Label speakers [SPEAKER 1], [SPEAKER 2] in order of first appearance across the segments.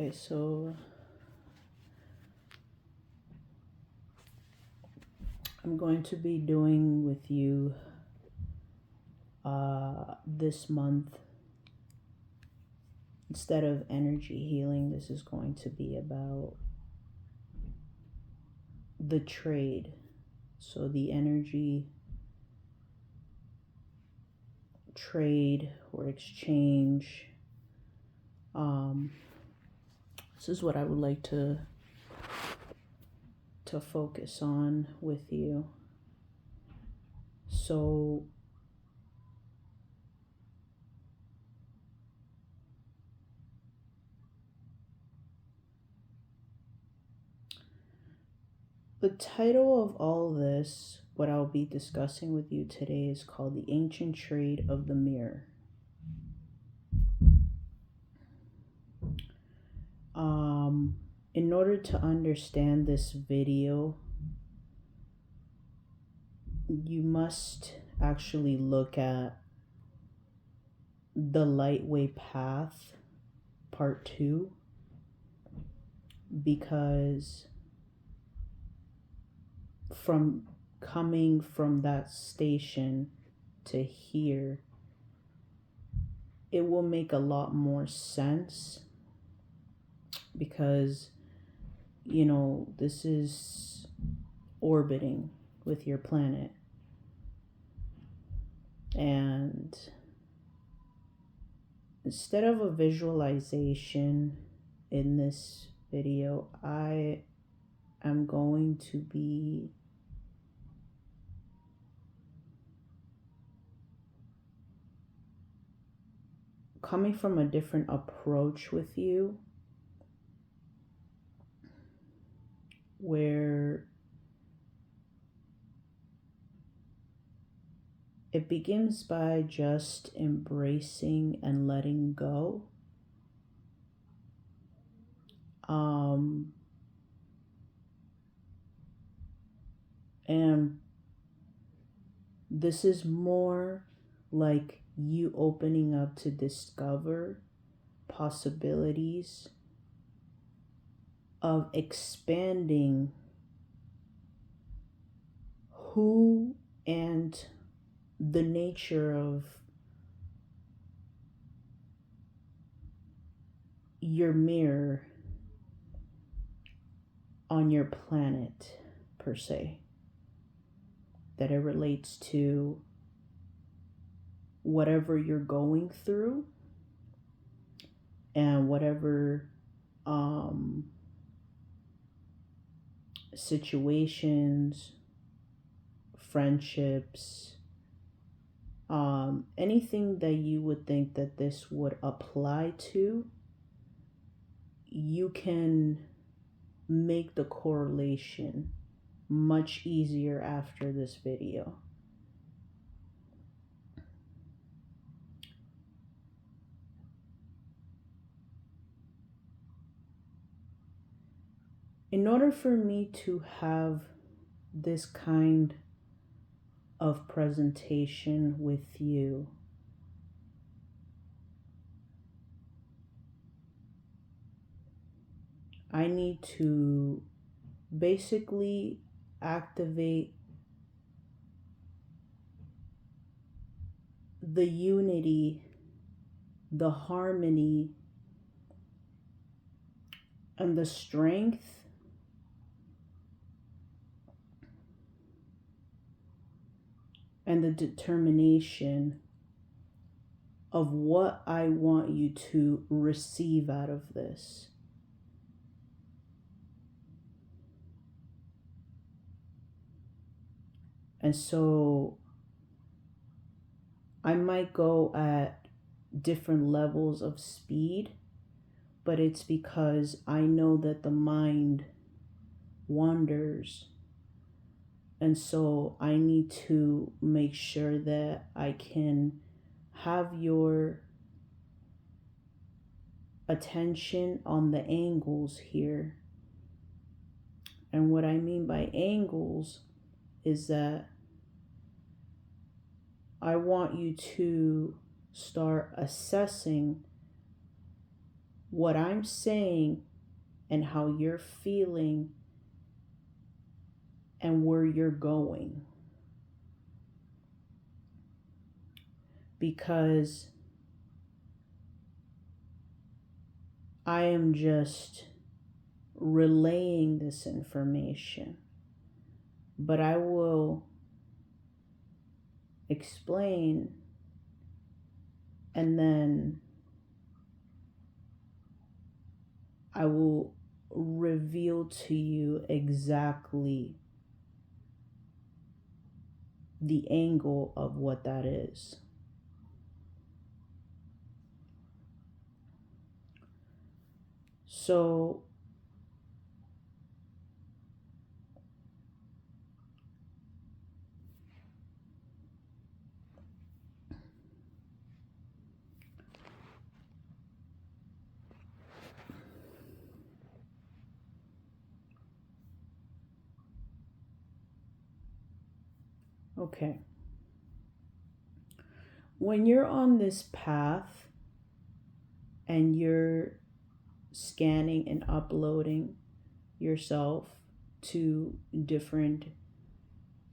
[SPEAKER 1] Okay, so I'm going to be doing with you this month, instead of energy healing, this is going to be about the trade. So the energy trade or exchange. This is what I would like to focus on with you. So the title of all this, what I'll be discussing with you today, is called The Ancient Trade of the Mirror. In order to understand this video, you must actually look at the Lightway Path Part 2, because from coming from that station to here, it will make a lot more sense, because this is orbiting with your planet. And instead of a visualization in this video, I am going to be coming from a different approach with you, where it begins by just embracing and letting go. And this is more like you opening up to discover possibilities of expanding who and the nature of your mirror on your planet, per se, that it relates to whatever you're going through and whatever situations, friendships, anything that you would think that this would apply to, you can make the correlation much easier after this video. In order for me to have this kind of presentation with you, I need to basically activate the unity, the harmony, and the strength and the determination of what I want you to receive out of this. And so I might go at different levels of speed, but it's because I know that the mind wanders. And so I need to make sure that I can have your attention on the angles here. And what I mean by angles is that I want you to start assessing what I'm saying and how you're feeling and where you're going. Because I am just relaying this information, but I will explain and then I will reveal to you exactly the angle of what that is. So okay. When you're on this path and you're scanning and uploading yourself to different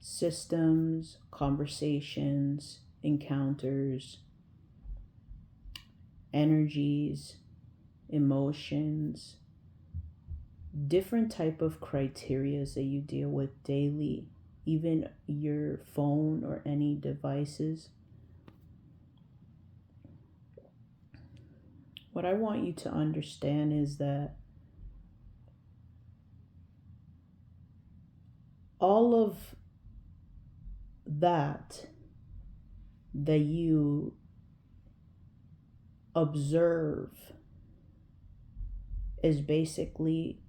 [SPEAKER 1] systems, conversations, encounters, energies, emotions, different type of criterias that you deal with daily, even your phone or any devices. What I want you to understand is that all of that you observe is basically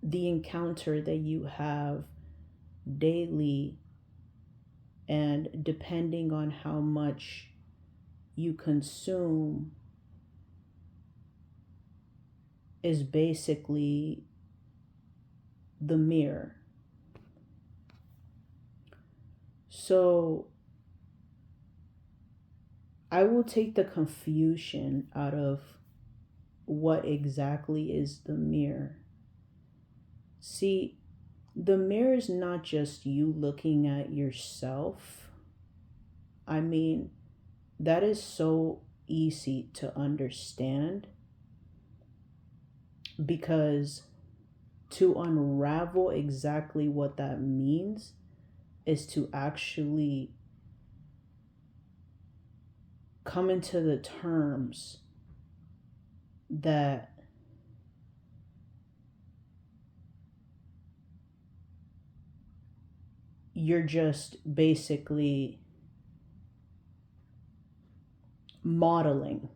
[SPEAKER 1] the encounter that you have daily, and depending on how much you consume is basically the mirror. So I will take the confusion out of what exactly is the mirror. See, the mirror is not just you looking at yourself. I mean, that is so easy to understand, because to unravel exactly what that means is to actually come into the terms that you're just basically modeling,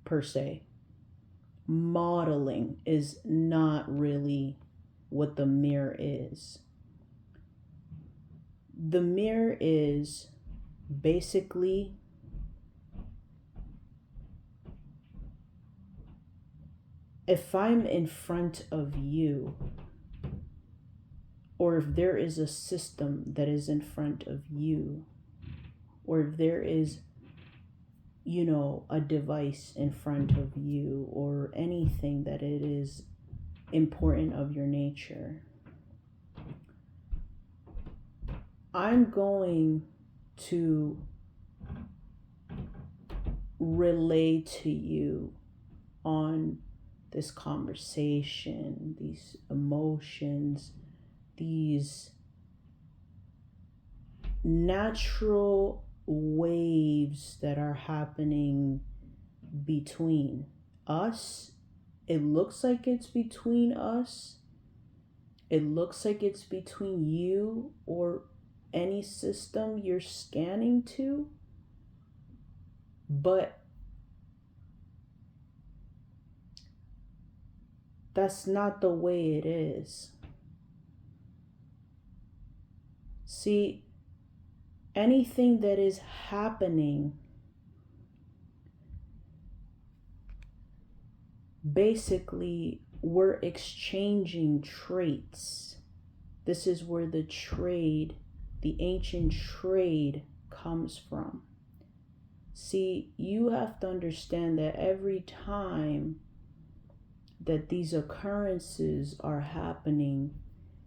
[SPEAKER 1] per se. Modeling is not really what the mirror is. The mirror is basically if I'm in front of you, or if there is a system that is in front of you, or if there is, a device in front of you, or anything that it is important of your nature, I'm going to relay to you on this conversation, these emotions, these natural waves that are happening between us. It looks like it's between us. It looks like it's between you or any system you're scanning to. But that's not the way it is. See, anything that is happening, basically, we're exchanging traits. This is where the ancient trade comes from. See, you have to understand that every time that these occurrences are happening,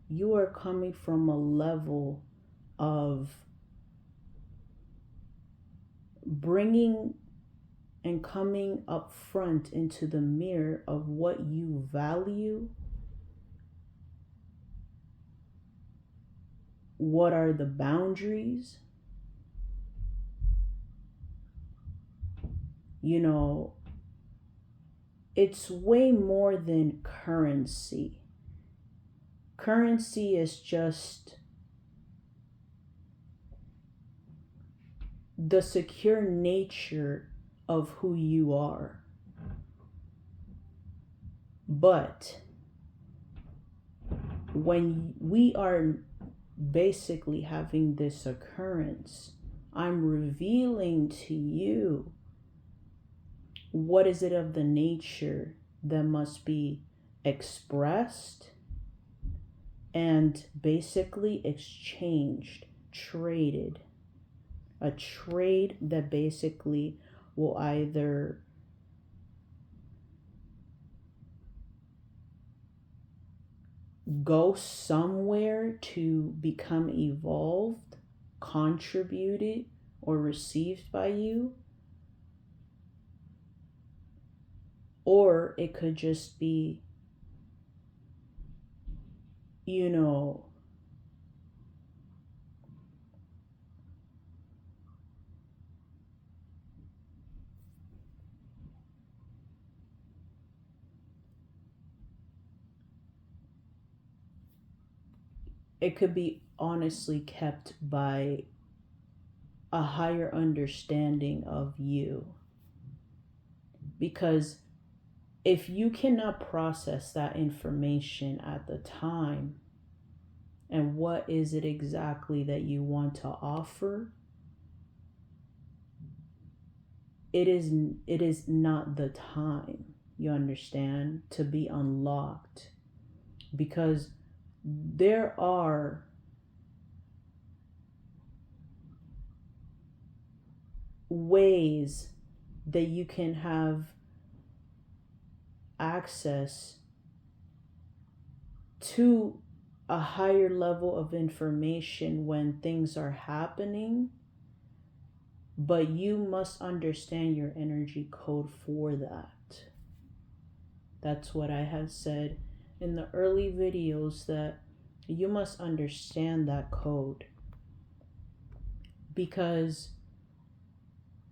[SPEAKER 1] you are coming from a level of bringing and coming up front into the mirror of what you value, what are the boundaries. You know, it's way more than currency. Currency is just the secure nature of who you are. But when we are basically having this occurrence, I'm revealing to you what is it of the nature that must be expressed and basically exchanged, traded. A trade that basically will either go somewhere to become evolved, contributed, or received by you, or it could just be, you know, it could be honestly kept by a higher understanding of you. Because if you cannot process that information at the time, and what is it exactly that you want to offer, it is not the time, you understand, to be unlocked. Because there are ways that you can have access to a higher level of information when things are happening, but you must understand your energy code for that. That's what I had said in the early videos, that you must understand that code, because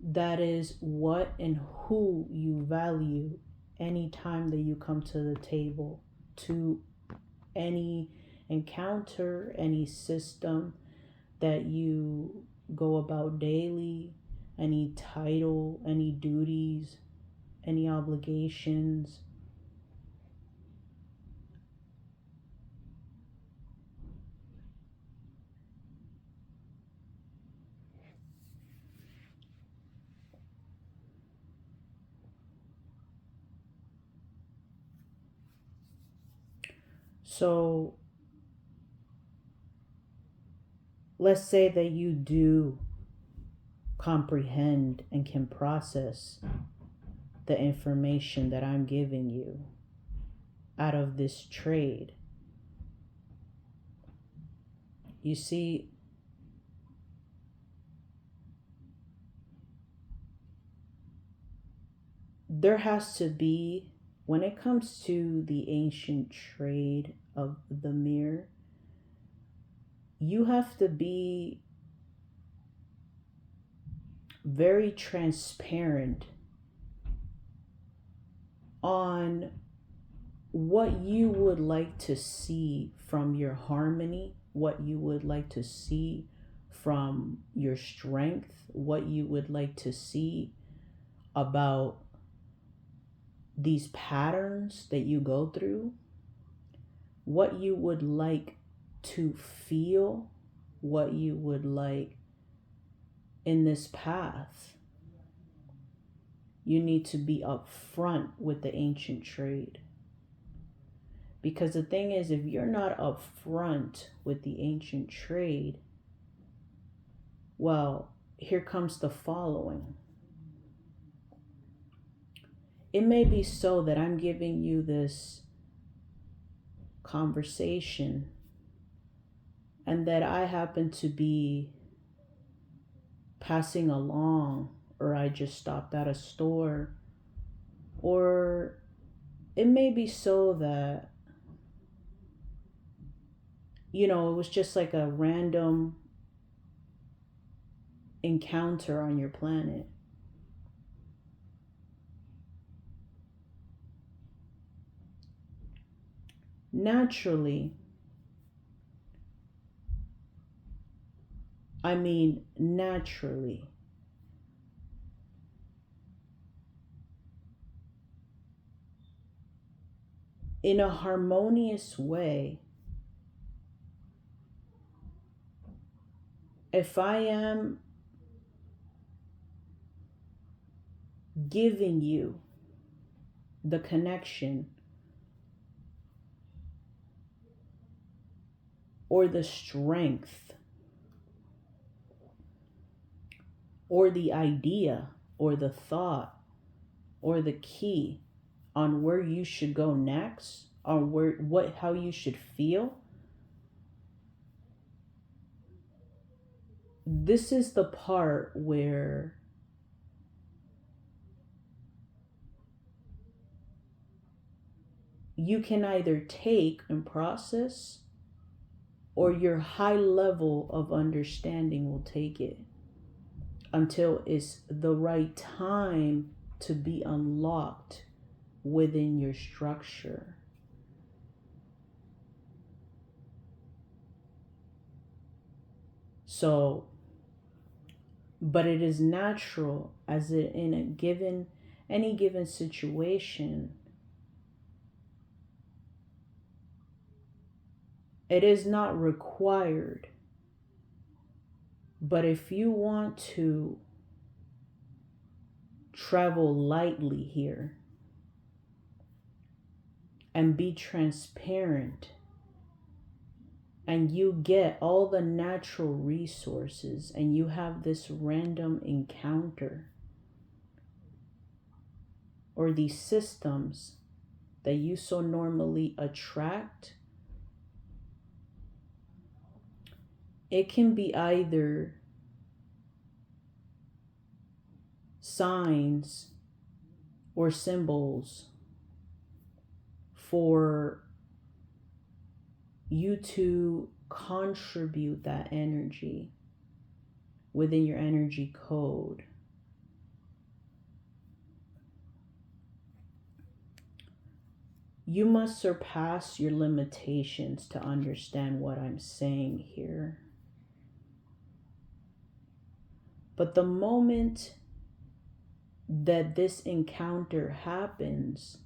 [SPEAKER 1] that is what and who you value anytime that you come to the table, to any encounter, any system that you go about daily, any title, any duties, any obligations. So let's say that you do comprehend and can process the information that I'm giving you out of this trade. You see, there has to be, when it comes to the ancient trade of the mirror, you have to be very transparent on what you would like to see from your harmony, what you would like to see from your strength, what you would like to see about these patterns that you go through, what you would like to feel, what you would like in this path. You need to be upfront with the ancient trade. Because the thing is, if you're not upfront with the ancient trade, well, here comes the following. it may be so that I'm giving you this conversation and that I happen to be passing along, or I just stopped at a store, or it may be so that, it was just like a random encounter on your planet. Naturally, naturally, in a harmonious way, if I am giving you the connection or the strength or the idea or the thought or the key on where you should go next, on how you should feel, this is the part where you can either take and process, or your high level of understanding will take it until it's the right time to be unlocked within your structure. So, but it is natural as in any given situation, it is not required. But if you want to travel lightly here and be transparent, and you get all the natural resources and you have this random encounter or these systems that you so normally attract, it can be either signs or symbols for you to contribute that energy within your energy code. You must surpass your limitations to understand what I'm saying here. But the moment that this encounter happens,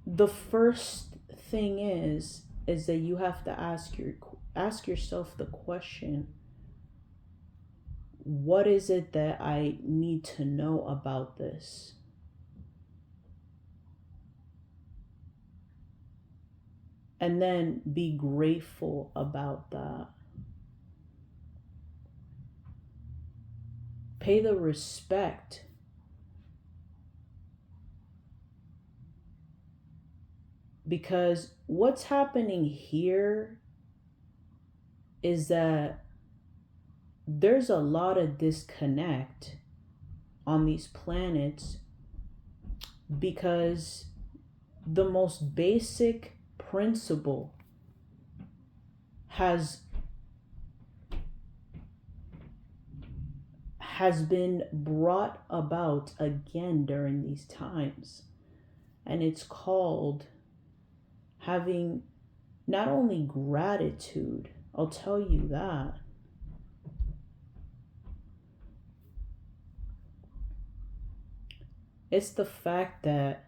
[SPEAKER 1] the first thing is that you have to ask yourself the question, what is it that I need to know about this? And then be grateful about that. Pay the respect. Because what's happening here is that there's a lot of disconnect on these planets, because the most basic principle has been brought about again during these times, and it's called having not only gratitude, I'll tell you that, it's the fact that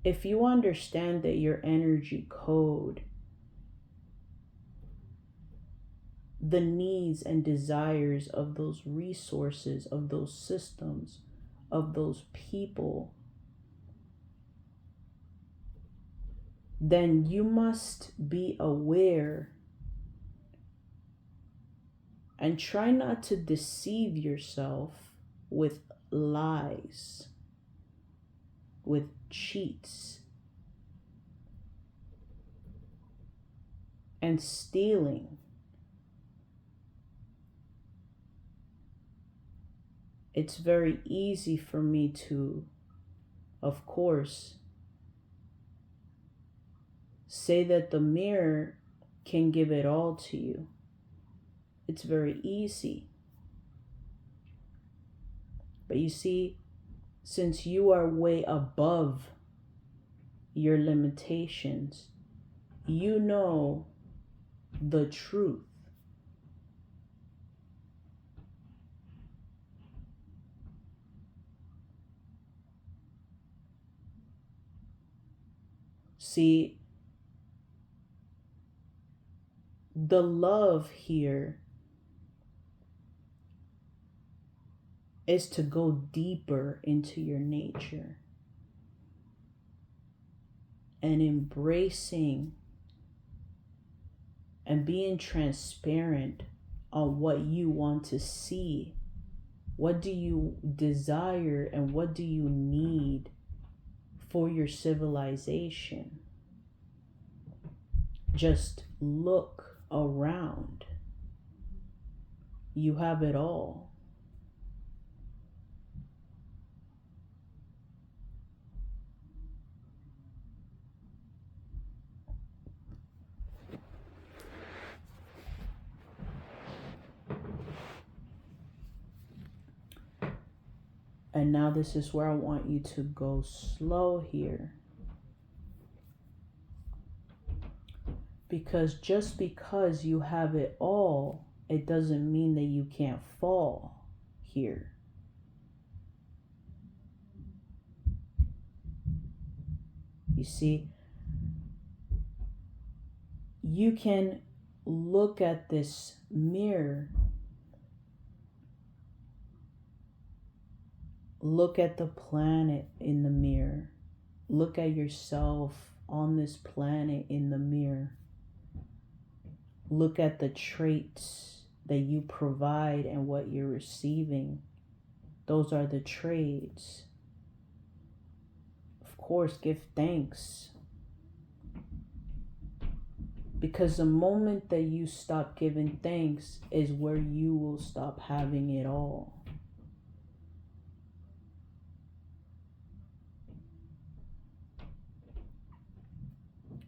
[SPEAKER 1] if you understand that your energy code, the needs and desires of those resources, of those systems, of those people then you must be aware and try not to deceive yourself with lies, with cheats, and stealing. It's very easy for me to, of course, say that the mirror can give it all to you. It's very easy. But you see, since you are way above your limitations, you know the truth. See, the love here is to go deeper into your nature and embracing and being transparent on what you want to see. What do you desire and what do you need for your civilization? Just look around. You have it all. And now this is where I want you to go slow here. Because just because you have it all, it doesn't mean that you can't fall here. You see, you can look at this mirror, look at the planet in the mirror, look at yourself on this planet in the mirror. Look at the traits that you provide and what you're receiving. Those are the traits. Of course, give thanks. Because the moment that you stop giving thanks is where you will stop having it all.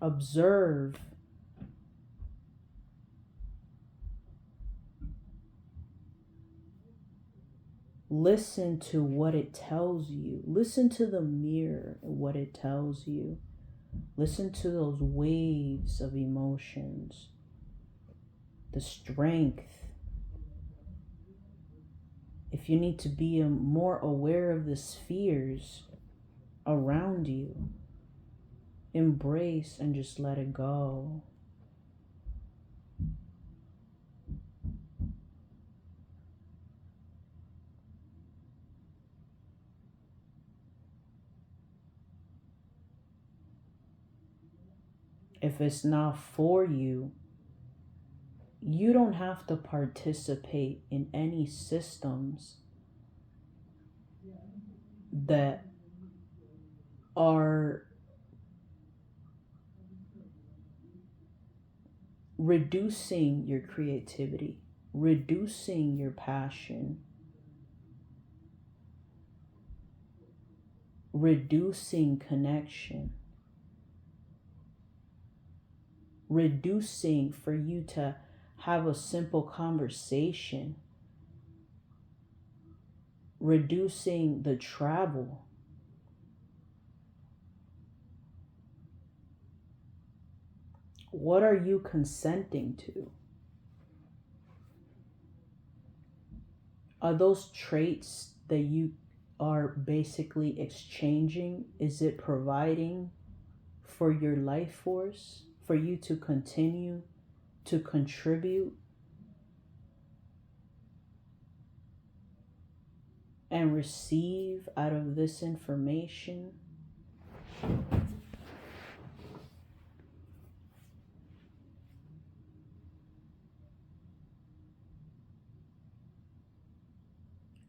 [SPEAKER 1] Observe. Listen to what it tells you. Listen to the mirror and what it tells you. Listen to those waves of emotions. The strength. If you need to be more aware of the spheres around you, embrace and just let it go. If it's not for you, you don't have to participate in any systems that are reducing your creativity, reducing your passion, reducing connection, reducing for you to have a simple conversation, reducing the travel. What are you consenting to? Are those traits that you are basically exchanging? Is it providing for your life force, for you to continue to contribute and receive out of this information?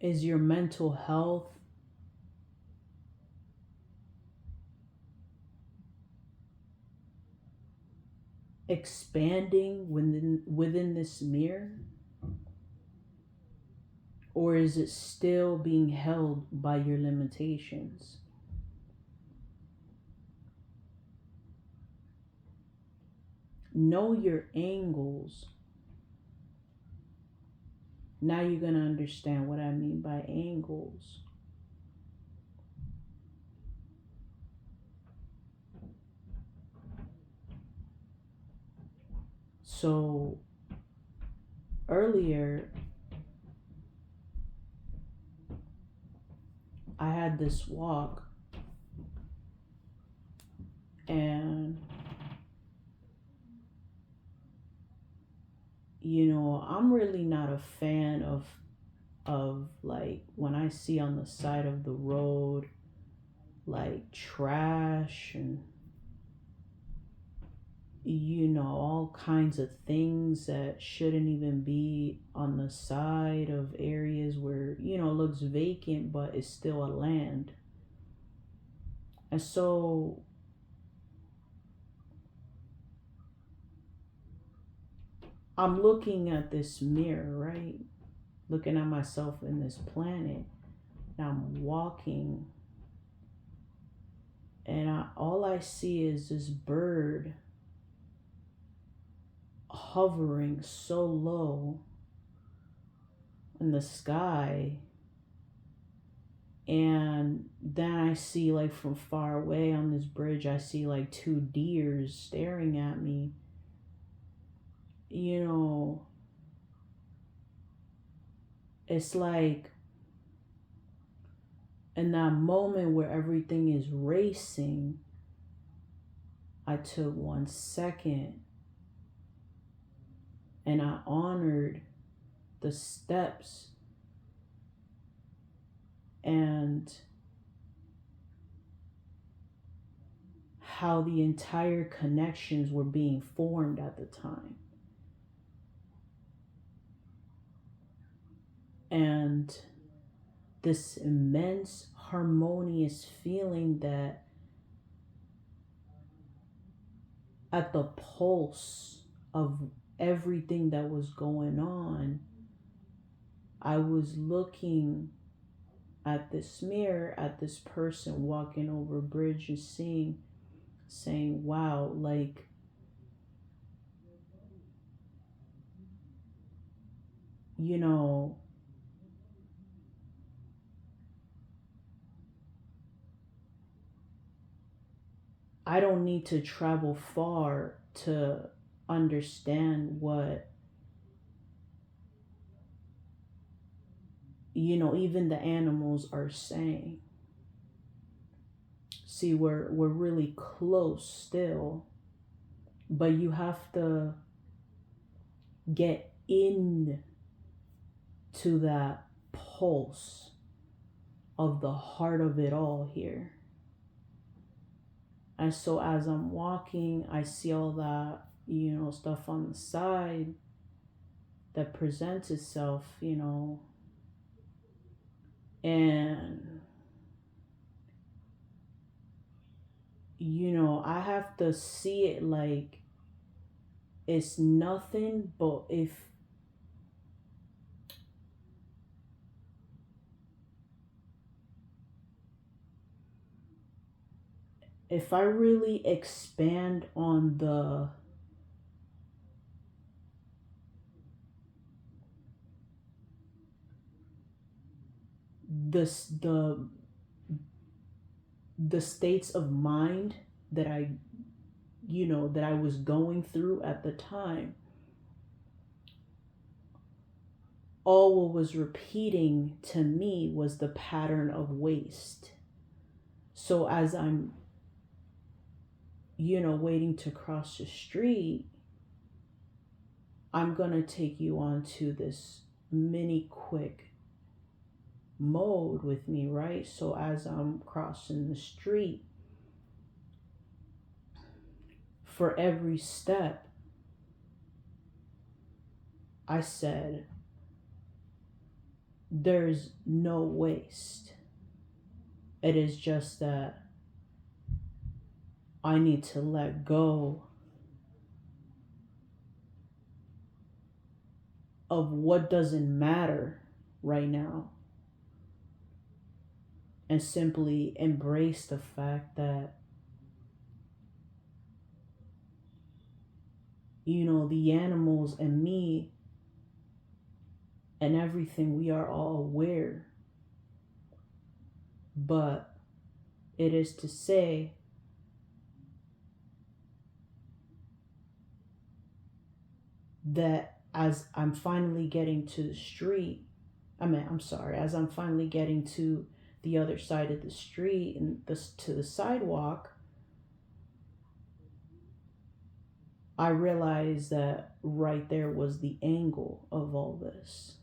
[SPEAKER 1] Is your mental health expanding within this mirror? Or is it still being held by your limitations? Know your angles. Now you're going to understand what I mean by angles. So earlier, I had this walk, and I'm really not a fan of like when I see on the side of the road like trash and all kinds of things that shouldn't even be on the side of areas where looks vacant but it's still a land. And so I'm looking at this mirror, right? Looking at myself in this planet. And I'm walking, and all I see is this bird hovering so low in the sky. And then I see, like, from far away on this bridge, I see like two deers staring at me. It's like in that moment where everything is racing, I took 1 second and I honored the steps and how the entire connections were being formed at the time. And this immense harmonious feeling that at the pulse of everything that was going on, I was looking at this mirror, at this person walking over a bridge and saying, wow, like, I don't need to travel far to understand what, even the animals are saying. See, we're really close still, but you have to get in to that pulse of the heart of it all here. And so as I'm walking, I see all that, stuff on the side that presents itself, and, I have to see it like it's nothing, but if I really expand on the the states of mind that that I was going through at the time, all what was repeating to me was the pattern of waste. So as I'm waiting to cross the street, I'm gonna take you onto this mini quick mode with me, right? So as I'm crossing the street, for every step, I said, there's no waste. It is just that I need to let go of what doesn't matter right now and simply embrace the fact that, the animals and me and everything, we are all aware. But it is to say that as I'm finally getting to the street, as I'm finally getting to the other side of the street and to the sidewalk, I realized that right there was the angle of all this.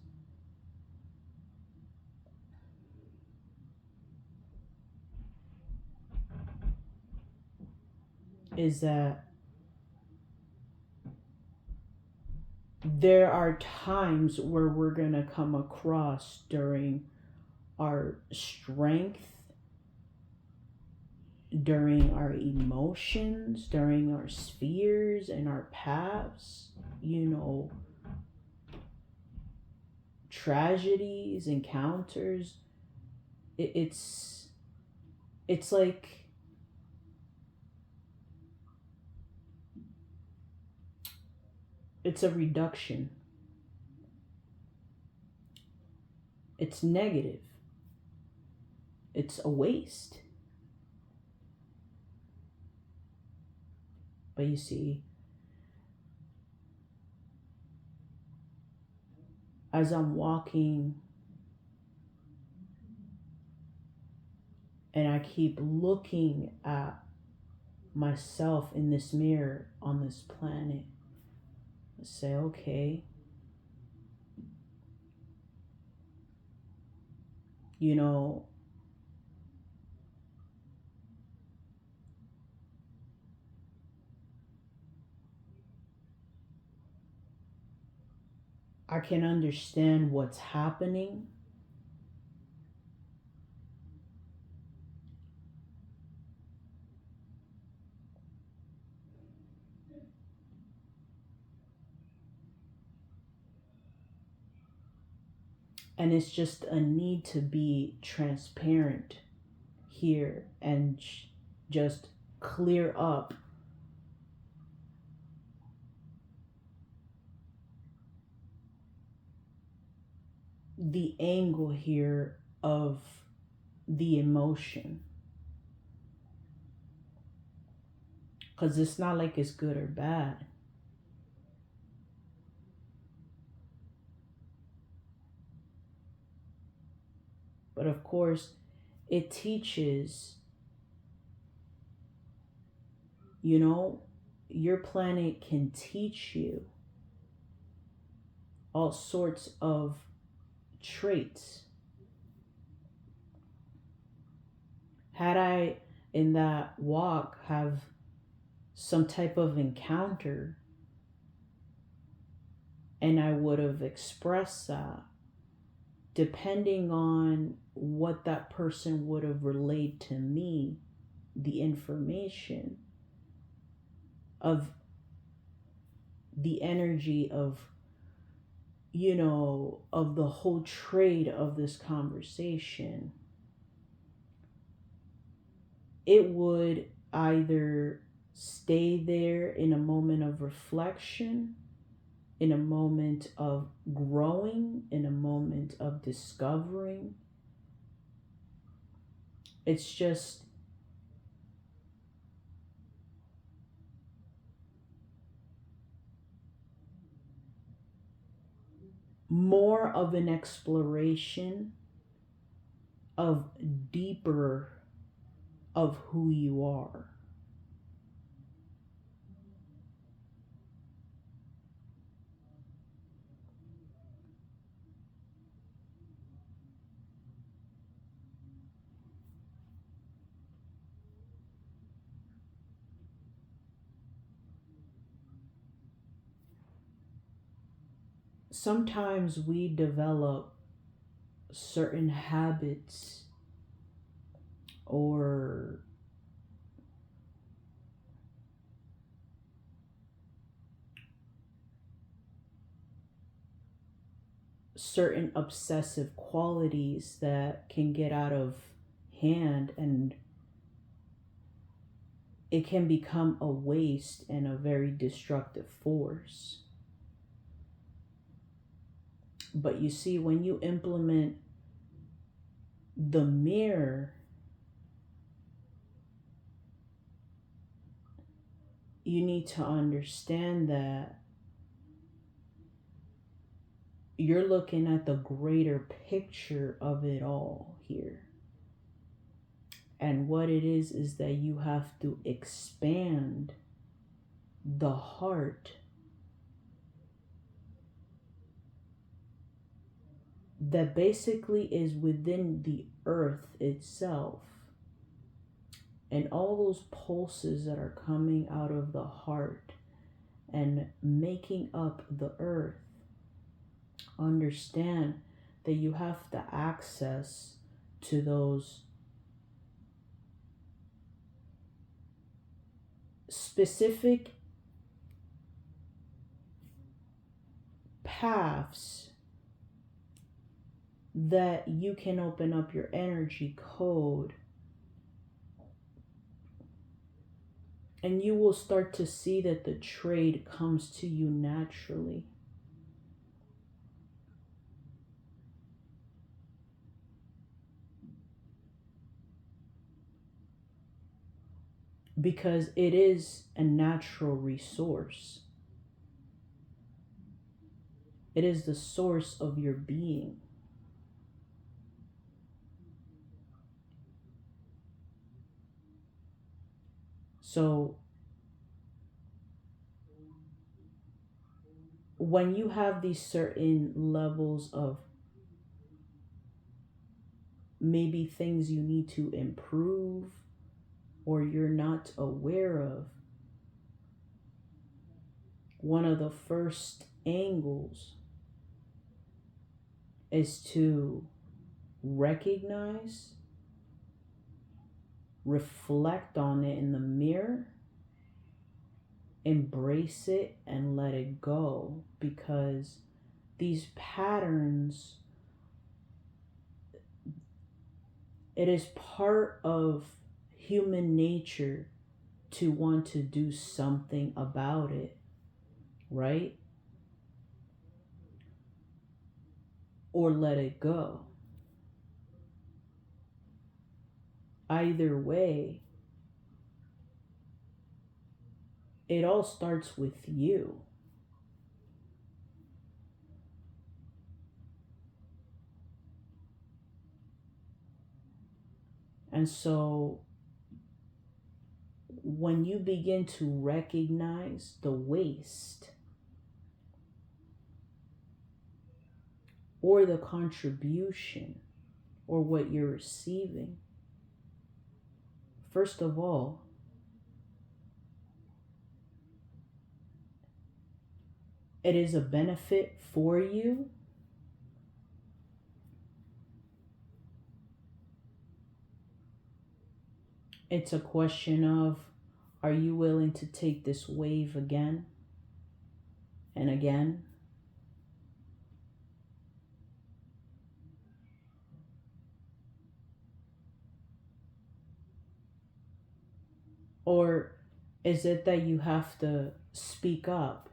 [SPEAKER 1] Is that there are times where we're going to come across during our strength, during our emotions, during our spheres and our paths, tragedies, encounters. It's like it's a reduction. It's negative. It's a waste. But you see, as I'm walking and I keep looking at myself in this mirror on this planet, I say, okay, you know, I can understand what's happening. And it's just a need to be transparent here and just clear up the angle here of the emotion. Because it's not like it's good or bad. But of course, it teaches, your planet can teach you all sorts of traits. Had I in that walk have some type of encounter and I would have expressed that, depending on what that person would have relayed to me, the information of the energy of, of the whole trade of this conversation, it would either stay there in a moment of reflection, in a moment of growing, in a moment of discovering. It's just more of an exploration of deeper of who you are. Sometimes we develop certain habits or certain obsessive qualities that can get out of hand, and it can become a waste and a very destructive force. But you see, when you implement the mirror, you need to understand that you're looking at the greater picture of it all here. And what it is that you have to expand the heart that basically is within the earth itself. And all those pulses that are coming out of the heart and making up the earth, understand that you have to access to those specific paths that you can open up your energy code, and you will start to see that the trade comes to you naturally. Because it is a natural resource. It is the source of your being. So when you have these certain levels of maybe things you need to improve or you're not aware of, one of the first angles is to recognize, reflect on it in the mirror, embrace it, and let it go. Because these patterns, it is part of human nature to want to do something about it, right? Or let it go. Either way, it all starts with you. And so when you begin to recognize the waste or the contribution or what you're receiving, first of all, it is a benefit for you. It's a question of, are you willing to take this wave again and again? Or is it that you have to speak up?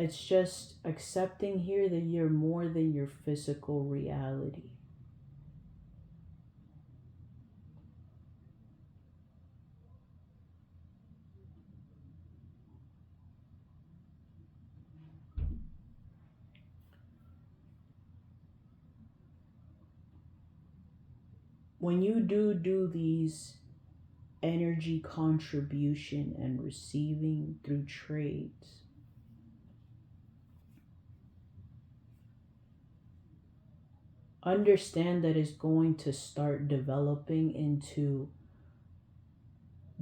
[SPEAKER 1] It's just accepting here that you're more than your physical reality. when you do these energy contribution and receiving through trades, understand that it's going to start developing into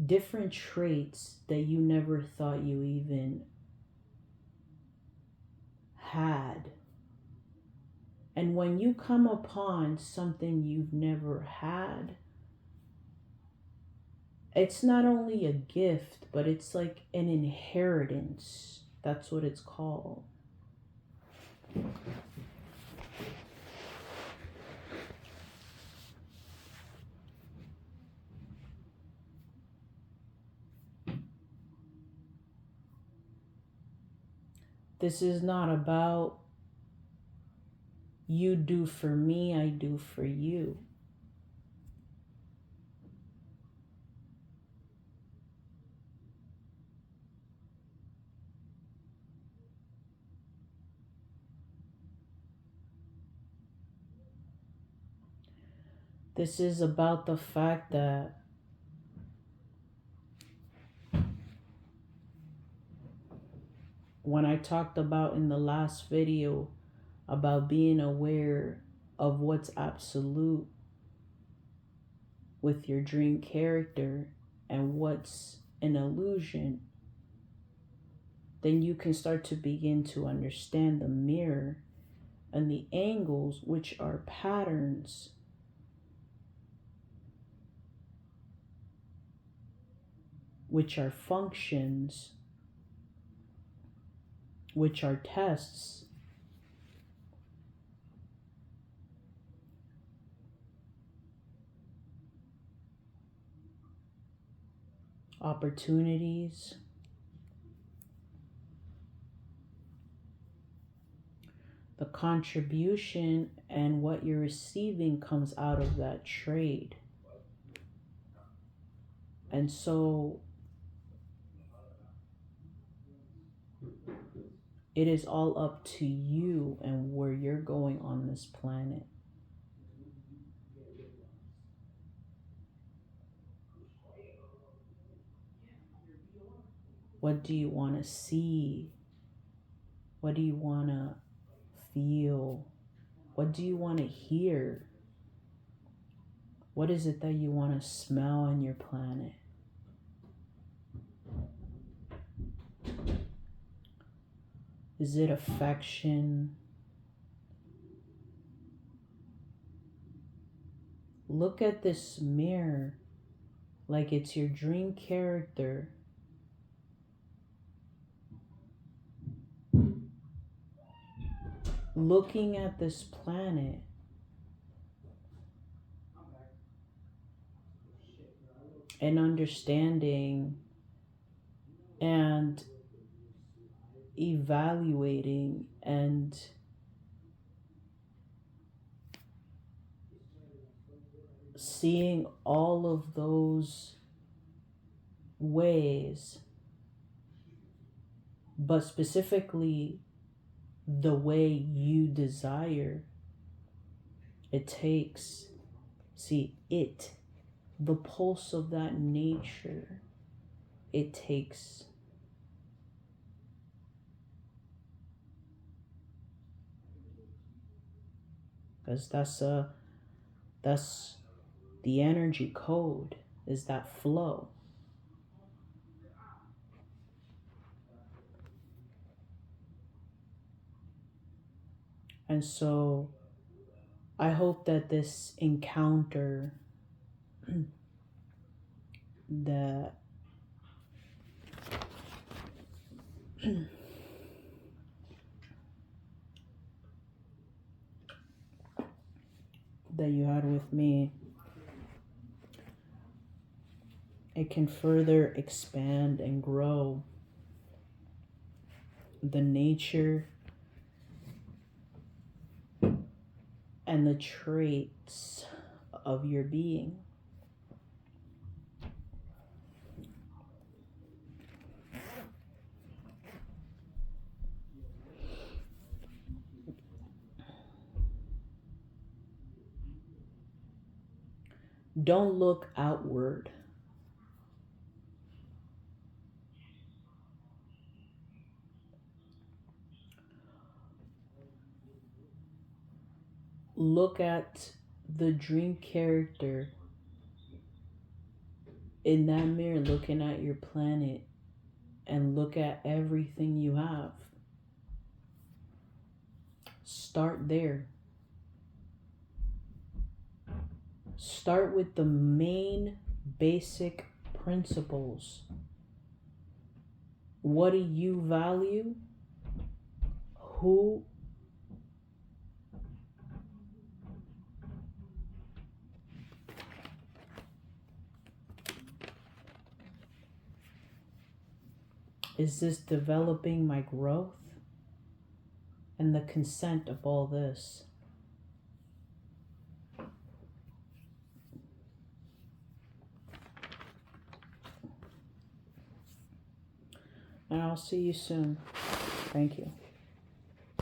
[SPEAKER 1] different traits that you never thought you even had. And when you come upon something you've never had, it's not only a gift, but it's like an inheritance. That's what it's called. This is not about you do for me, I do for you. This is about the fact that when I talked about in the last video about being aware of what's absolute with your dream character and what's an illusion, then you can start to begin to understand the mirror and the angles, which are patterns, which are functions, which are tests, opportunities, the contribution, and what you're receiving comes out of that trade. And so it is all up to you and where you're going on this planet. What do you want to see? What do you want to feel? What do you want to hear? What is it that you want to smell on your planet? Is it affection? Look at this mirror like it's your dream character. Looking at this planet and understanding and evaluating and seeing all of those ways, but specifically the way you desire. It takes, the pulse of that nature, it takes because that's the energy code, is that flow. And so I hope that this encounter that that you had with me, it can further expand and grow the nature and the traits of your being. Don't look outward. Look at the dream character in that mirror looking at your planet, and look at everything you have. Start there. Start with the main basic principles. What do you value? Who is this developing my growth and the consent of all this? And I'll see you soon. Thank you.